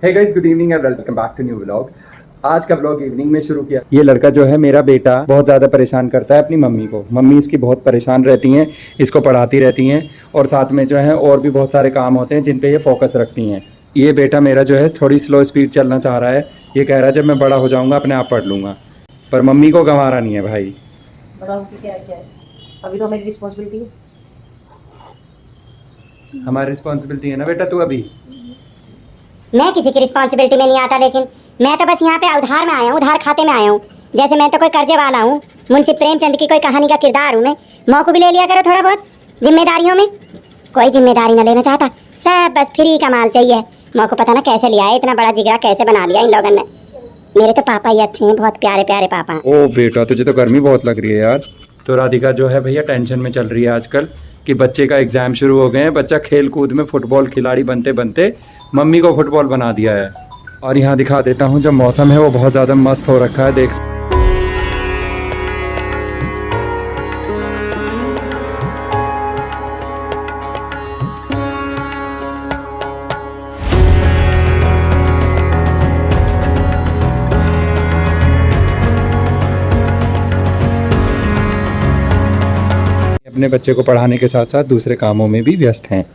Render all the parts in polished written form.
Hey guys, good evening and welcome back to new vlog. आज का vlog evening में शुरू किया। ये लड़का जो है मेरा बेटा बहुत ज़्यादा परेशान करता है अपनी मम्मी को। मम्मी इसकी बहुत परेशान रहती हैं, इसको पढ़ाती रहती हैं और साथ में जो है और भी बहुत सारे काम होते हैं जिन पे ये फोकस रखती हैं। ये बेटा मेरा जो है थोड़ी स्लो स्पीड चलना चाह रहा है। ये कह रहा है जब मैं बड़ा हो जाऊँगा अपने आप पढ़ लूँगा, पर मम्मी को गंवारा नहीं है भाई। बड़ा होकर क्या है अभी तो हमारी रिस्पॉन्सिबिलिटी है। हमारी रिस्पॉन्सिबिलिटी है ना बेटा। तू अभी मैं किसी की रिस्पॉन्सिबिलिटी में नहीं आता, लेकिन मैं तो बस यहाँ पे उधार में आया हूँ, उधार खाते में आया हूँ। जैसे मैं तो कोई कर्जे वाला हूँ, मुंशी प्रेमचंद की कोई कहानी का किरदार हूँ मैं। मौको भी ले लिया करो थोड़ा बहुत जिम्मेदारियों में। कोई जिम्मेदारी ना लेना चाहता, सब बस फ्री का माल चाहिए। मौको पता ना कैसे लिया है, इतना बड़ा जिगरा कैसे बना लिया इन लोगों ने। मेरे तो पापा ही अच्छे हैं, बहुत प्यारे प्यारे पापा हैं। ओ बेटा, तुझे तो गर्मी बहुत लग रही है यार। तो राधिका जो है भैया टेंशन में चल रही है आजकल कि बच्चे का एग्ज़ाम शुरू हो गए हैं। बच्चा खेल कूद में फुटबॉल खिलाड़ी बनते बनते मम्मी को फुटबॉल बना दिया है। और यहाँ दिखा देता हूँ, जब मौसम है वो बहुत ज़्यादा मस्त हो रखा है। देख अपने बच्चे को पढ़ाने के साथ साथ दूसरे कामों में भी व्यस्त हैं।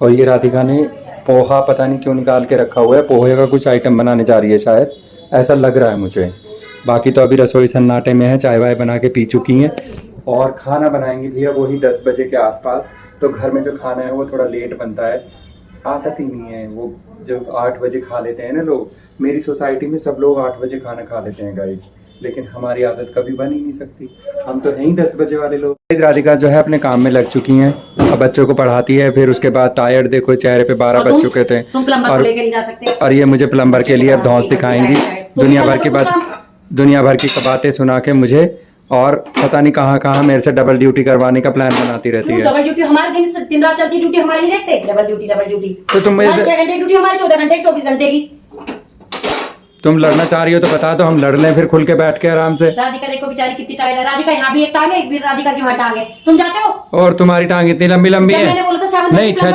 और ये राधिका ने पोहा पता नहीं क्यों निकाल के रखा हुआ है। पोहे का कुछ आइटम बनाने जा रही है शायद, ऐसा लग रहा है मुझे। बाकी तो अभी रसोई सन्नाटे में है, चाय वाय बना के पी चुकी हैं और खाना बनाएंगी भैया वही 10 बजे के आसपास। तो घर में जो खाना है वो थोड़ा लेट बनता है, आदत ही नहीं है वो। जब 8 बजे खा लेते हैं ना लोग, मेरी सोसाइटी में सब लोग 8 बजे खाना खा लेते हैं गाइस, लेकिन हमारी आदत कभी बन ही नहीं सकती। हम तो हैं ही 10 बजे वाले लोग। राधिका जो है अपने काम में लग चुकी हैं, अब बच्चों को पढ़ाती है। फिर उसके बाद टायर्ड देखो चेहरे पे 12 बज चुके थे। तुम प्लम्बर को लेके नहीं जा सकते। और ये मुझे प्लम्बर के लिए अब धौंस दिखाएंगी, दुनिया भर की बातें सुना के मुझे, और पता नहीं कहाँ कहाँ मेरे से डबल ड्यूटी करवाने का प्लान बनाती रहती है। डबल ड्यूटी हमारे दिन रात चलती ड्यूटी हमारी नहीं देखते। डबल ड्यूटी तो तुम मेरे 6 घंटे ड्यूटी हमारी, 14 घंटे 24 घंटे की। तुम लड़ना चाह रही हो तो बता दो, हम लड़ लें फिर खुल के बैठ के आराम से। राधिका देखो बेचारी कितनी टाइट है। राधिका यहाँ भी एक टांग है, एक भी राधिका की वहाँ टांग है। तुम जाते हो और तुम्हारी टांग इतनी लंबी लंबी है। मैंने बोला था 7 नहीं, गया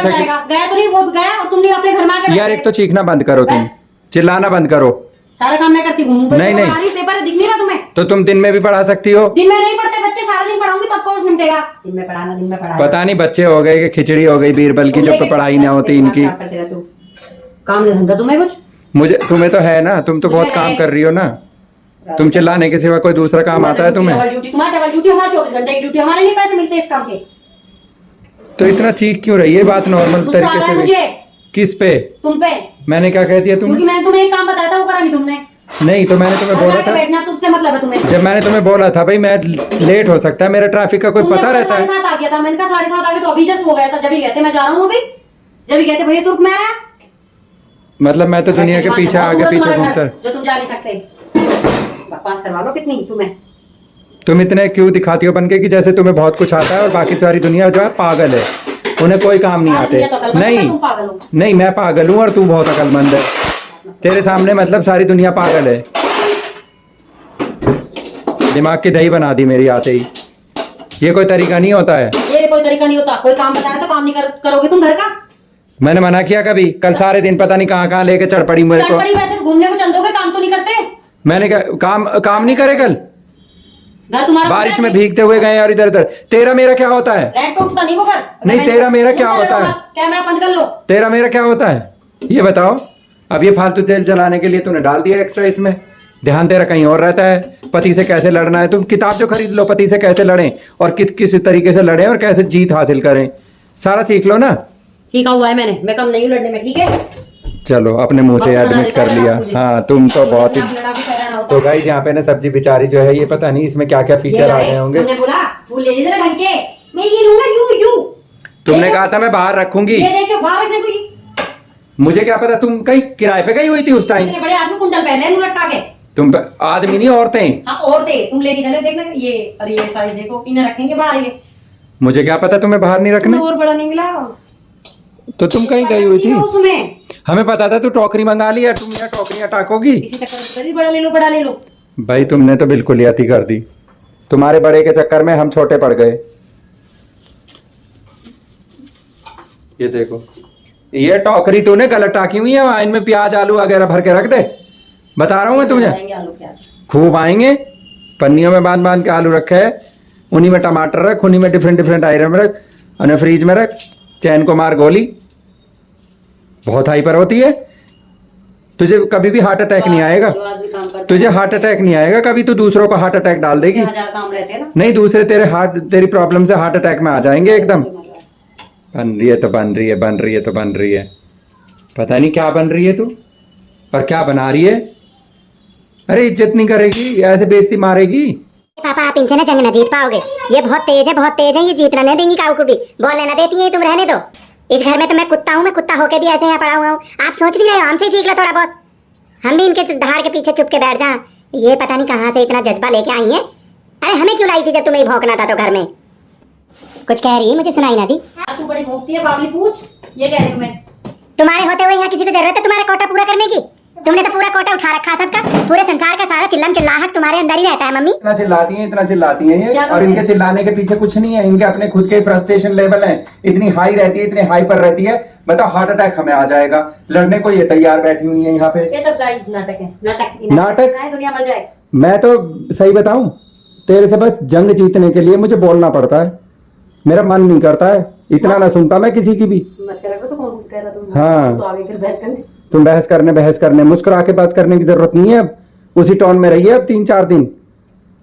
तो नहीं, वो गया और तुमने अपने घर में आके यार एक तो चीखना बंद करो, तुम चिल्लाना बंद करो। सारा काम मैं करती हूँ। नहीं पेपर दिख नहीं रहा तुम्हें? तो तुम दिन में भी पढ़ा सकती हो। दिन में नहीं पढ़ते बच्चे, सारा दिन पढ़ाऊंगी तब कोर्स निपटेगा। दिन में पढ़ाना पता नहीं बच्चे हो गए कि खिचड़ी हो गई बीरबल की, जब तो पढ़ाई ना होती इनकी। काम नहीं धंधा तुम्हें कुछ? मुझे तुम्हें तो है ना, तुम तो बहुत काम कर रही हो ना। तुम चिल्लाने के सिवा कोई दूसरा काम आता है तुम्हें? डबल ड्यूटी, हमारी 24 घंटे की ड्यूटी, हमारे लिए पैसे मिलते हैं इस काम के। तो इतना चीख क्यों रही है? बात नॉर्मल तरीके से। मुझे किस पे? तुम पे। मैंने क्या कह दिया तुमने? क्योंकि मैंने तुम्हें एक काम बताया था, वो करा नहीं तुमने। नहीं तो मैंने तुम्हें बोला था बैठना तुमसे मतलब है तुम्हें। जब मैंने तुम्हें बोला था भाई मैं लेट हो सकता है, मेरा ट्रैफिक का कोई पता रहता है। 7:30 आ गया था, मैंने कहा 7:30 आ गया तो अभी जस्ट हो गया था। जब ही कहते मैं जा रहा हूँ, अभी जब ही कहते भैया तुर्क में आया। मतलब मैं तो दुनिया के पीछे आगे पीछे घूमता, जो तुम जा नहीं सकते। बकवास करवा लो कितनी तुम्हें। तुम इतने क्यों दिखाती हो बनके कि जैसे तुम्हें बहुत कुछ आता है और बाकी सारी दुनिया जो है पागल है, उन्हें कोई काम नहीं आते। नहीं मैं पागल हूँ और तू बहुत अकलमंद है। तेरे सामने मतलब सारी दुनिया पागल है। दिमाग की दही बना दी मेरी आते ही। ये कोई तरीका नहीं होता है। ये कोई तरीका नहीं होता। कोई काम बताया तो काम नहीं करोगे तुम घर का। मैंने मना किया कभी? कल सारे दिन पता नहीं कहाँ लेके चढ़ पड़ी मेरे को। वैसे तो घूमने को चल दोगे, काम तो नहीं करते। मैंने क्या काम नहीं करे? कल घर तुम्हारा बारिश में भीगते हुए गए और इधर उधर। तेरा मेरा क्या होता है? नहीं वो घर नहीं, तेरा मेरा क्या होता है? कैमरा बंद कर लो। तेरा मेरा क्या होता है ये बताओ। अब ये फालतू तेल जलाने के लिए तूने डाल दिया एक्स्ट्रा इसमें। ध्यान तेरा कहीं और रहता है। पति से कैसे लड़ना है, तुम किताब जो खरीद लो, पति से कैसे लड़ें और किस तरीके से लड़ें और कैसे जीत हासिल करें, सारा सीख लो ना। सीखा हुआ है मैंने, मैं कम नहीं हूँ लड़ने में, ठीक है? चलो अपने मुंह से एडमिट कर लिया। हाँ तुम तो बहुत ही। तो गाइस यहाँ पे ना सब्जी बेचारी जो है, ये पता नहीं इसमें क्या क्या फीचर आ गए होंगे। तुमने बोला वो ले लीजिए ढंग के, मैं ये लूंगा यू। तुमने कहा था मैं बाहर रखूंगी। ये देखो बाहर रखने को। मुझे क्या पता, तुम कहीं किराए पे गई हुई थी उस टाइम। इतने बड़े आदमी कुंडल पहने हैं लटका के। तुम आदमी नहीं औरतें। हाँ औरतें, तुम लेके चले देखना ये। अरे ये साइज देखो, इन्हें रखेंगे बाहर ये। मुझे क्या पता तुम्हें बाहर नहीं रखने। और बड़ा नहीं मिला तो तुम कहीं गई हुई थी उसमें। हमें पता था तू टोकरी मंगा ली है, तुम यहाँ टोकरियां टाकोगी। इसी चक्कर में बड़ा ले लो। भाई तुमने तो बिल्कुल ही अति कर दी। तुम्हारे बड़े के चक्कर में हम छोटे पड़ गए। ये देखो ये टोकरी तूने गलत टाकी हुई है, वहाँ इनमें प्याज आलू वगैरह भर के रख दे। बता रहा हूँ मैं तुझे, आएंगे आलू प्याज। खूब आएंगे। पन्नियों में बांध बांध के आलू रखे है, उन्हीं में टमाटर रख, उन्हीं में डिफरेंट डिफरेंट आइटम रख, और फ्रीज में रख। चैन को मार गोली, बहुत हाइपर होती है। तुझे कभी भी हार्ट अटैक नहीं आएगा, जो आदमी काम करता तुझे हार्ट अटैक नहीं आएगा कभी। तू दूसरों को हार्ट अटैक डाल देगी। 1000 काम रहते हैं ना। नहीं, दूसरे तेरी प्रॉब्लम से हार्ट अटैक में आ जाएंगे एकदम। बन रही है तो बन रही है, बन रही है तो बन रही है। पता नहीं क्या बन रही है तू, और क्या बना रही है। अरे इज्जत नहीं करेगी, ऐसे बेइज्जती मारेगी। पापा आप इनसे ना जंग ना जीत पाओगे, ये बहुत तेज है, बहुत तेज है, ये जीतना नहीं देंगी काऊ को भी, बोलने ना देती है। तुम रहने दो, इस घर में तो मैं कुत्ता हूँ, मैं कुत्ता होके भी ऐसे यहाँ पड़ा हुआ हूँ। आप सोच नहीं रहे हो, हमसे ही सीख लो थोड़ा बहुत। हम भी इनके धार के पीछे चुप के बैठ जाएं। ये पता नहीं कहाँ से इतना जज्बा लेके आई है। अरे हमें क्यों लाई थी जब तुम्हें भौंकना था तो घर में। कुछ कह रही है, मुझे सुनाई ना दी। तू बड़ी भोंकती है बावली पूछ, ये कह रही हूँ मैं। तुम्हारे होते हुए यहाँ किसी को जरूरत है तुम्हारा कोटा पूरा करने की? तुमने तो पूरा कोटा उठा रखा सबका, पूरे संसार का सारा चिल्लम चिल्लाहट तुम्हारे अंदर ही रहता है मम्मी। इतना चिल्लाती हैं, इतना चिल्लाती हैं ये, क्या और इनके चिल्लाने के पीछे कुछ नहीं है। इनके अपने खुद के फ्रस्ट्रेशन लेवल हैं, इतनी हाई रहती है, इतनी हाई पर रहती है। बताओ हार्ट अटैक हमें आ जाएगा, लड़ने को ये तैयार बैठी हुई है यहाँ पे। ये सब गाइस नाटक है, नाटक? है, दुनिया मर जाए। मैं तो सही बताऊं, तेरे से बस जंग जीतने के लिए मुझे बोलना पड़ता है। मेरा मन नहीं करता है, इतना ना सुनता मैं किसी की भी। मत करा करो, तो कौन कह रहा तुम? हाँ। तो आगे फिर बहस करने। तुम बहस करने मुस्कुरा के बात करने की जरूरत नहीं है। अब उसी टोन में रही है, अब 3-4 दिन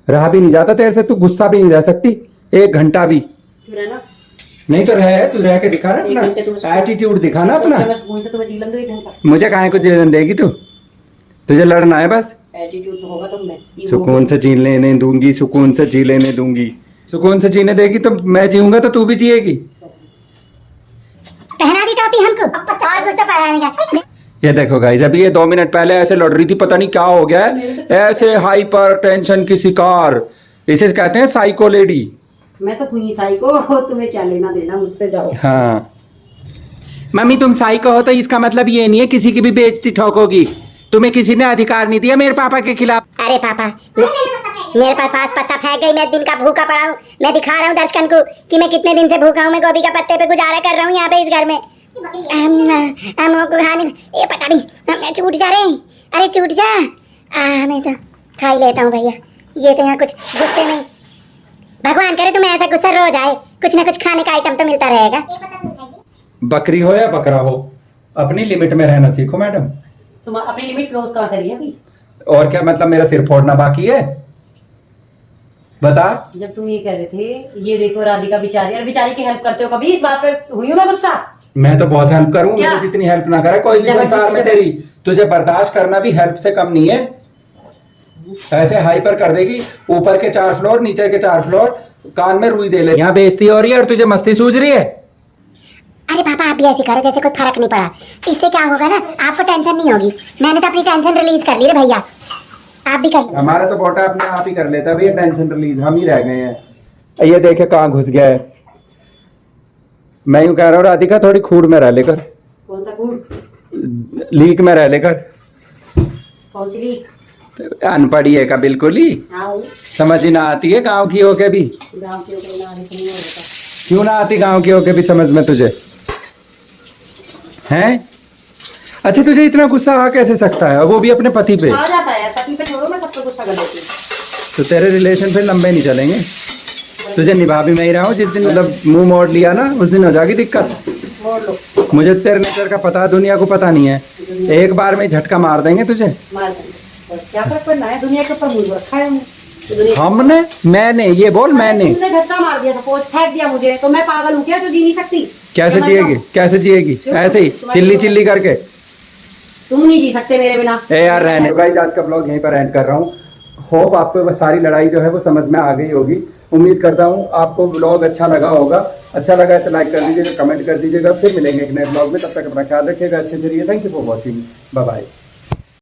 रहा भी नहीं जाता तेरे से। तू गुस्सा भी नहीं रह सकती 1 घंटा भी। फिर है ना, नहीं तो रह, तू रह के दिखा ना एक घंटे तुम अपना एटीट्यूड, दिखा ना अपना। मैं सुकून से तुम्हें जीलन दो 1 घंटा। मुझे काहे को जीलन देगी तू? तुझे लड़ना है बस। एटीट्यूड तो होगा तुम में। सुकून से जी लेने दूंगी, सुकून से जी लेने दूंगी। सुकून से जीने देगी तो मैं जीऊंगा तो तू भी जिएगी। पहना दी टोपी हमको, और कुछ तो पहनाने का। ये देखो गाइस, अभी ये 2 मिनट पहले ऐसे लड़ रही थी, पता नहीं क्या हो गया है, ऐसे हाइपर टेंशन की शिकार। इसे कहते हैं साइको लेडी। मैं तो हुई साइको, तुम्हें क्या लेना देना मुझसे, जाओ। हाँ मम्मी, तुम साइको हो तो इसका मतलब ये नहीं है किसी की भी बेइज्जती ठोकोगी। तुम्हें किसी ने अधिकार नहीं दिया मेरे पापा के खिलाफ। अरे पापा, मेरे पास पत्ता फेंक गई, मैं दिन का भूखा पड़ा हूँ। मैं दिखा रहा हूँ दर्शकन को कि मैं कितने दिन से भूखा हूँ। मैं गोभी का पत्ते पे गुजारा कर रहा हूँ यहाँ पे इस घर में। ये पता नहीं, मैं छूट जा रहे। अरे छूट जा। मैं तो खा ही लेता हूँ भैया। ये तो यहाँ कुछ गुस्से में, भगवान करे तुम्हें ऐसा गुस्सा रोज आए, कुछ ना कुछ खाने का आइटम तो मिलता रहेगा। बकरी हो या बकरा हो, अपनी लिमिट में रहना सीखो मैडम। तुम अपनी लिमिट क्रॉस कहाँ करी है अभी? और क्या मतलब, मेरा सिर फोड़ना बाकी है? बता। जब तुम ये कह रहे थे, ये देखो राधिका बेचारी, और बेचारी की हेल्प करते हो कभी? इस बात पे हुई हूँ मैं गुस्सा। मैं तो बहुत हेल्प करूँ, क्या? मेरे जितनी हेल्प ना करे कोई भी संसार में तेरी। तुझे बर्दाश्त करना भी हेल्प से कम नहीं है। ऐसे हाइपर कर देगी, ऊपर के 4 फ्लोर, नीचे के 4 फ्लोर, कान में रुई दे ले। यहाँ बेइज्जती हो रही है और तुझे मस्ती सूझ रही है। अरे पापा आप भी ऐसे करो जैसे कोई फर्क नहीं पड़ा। इससे क्या होगा ना, आपको टेंशन नहीं होगी। मैंने तो अपनी टेंशन रिलीज कर ली रे भैया, आप भी कर लो। हमारा तो बोटा अपने आप ही कर लेता, भैया टेंशन रिलीज हम ही रह गए हैं। ये देखे कहाँ घुस गया है। मैं यूं कह रहा हूँ राधिका, थोड़ी खूड़ में रह लेकर, कौन सा कूड़? लीक में रह लेकर। कौन सी लीक? अनपढ़ी है का बिल्कुल ही, हाँ समझ ही ना आती है गांव की होके भी। गाँव के ऊपर ना नहीं होता। क्यों ना आती गांव की होके भी समझ में तुझे हैं? अच्छा तुझे इतना गुस्सा आ कैसे सकता है, वो भी अपने पति पे? आ जाता है पति पे, छोड़ो मैं सब पे गुस्सा कर देती हूँ। तो तेरे रिलेशन फिर लंबे नहीं चलेंगे। तुझे निभा भी मैं ही रहा हूँ, जिस दिन मतलब मुंह मोड़ लिया ना उस दिन हो जाएगी दिक्कत। मोड़ लो। मुझे तेरे नेचर का पता है, दुनिया को पता नहीं है। एक बार में झटका मार देंगे तुझे। मार देंगे, और क्या फर्क पड़ना है? दुनिया के ऊपर मुझे रखा है हमने। तो दुनिया- हमने? मैंने? ये बोल मैंने। तुमने झटका मार दिया, सपोज फेंक दिया मुझे, तो मैं पागल हूँ क्या जो जी नहीं सकती? कैसे मैं जिएगी, बताऊं? कैसे जिएगी? ऐसे ही चिल्ली चिल्ली करके। तुम नहीं जी सकते मेरे बिना। ए यार रहने। गाइस आज का ब्लॉग यहीं पर एंड कर रहा हूँ। होप आपको वो सारी लड़ाई जो है वो समझ में आ गई होगी। उम्मीद करता हूँ आपको ब्लॉग अच्छा लगा होगा। अच्छा लगा है तो लाइक कर दीजिएगा, कमेंट कर दीजिएगा। फिर मिलेंगे एक नए ब्लॉग में, तब तक अपना ख्याल रखिएगा, अच्छे से रहिए। Thank you for watching, bye bye.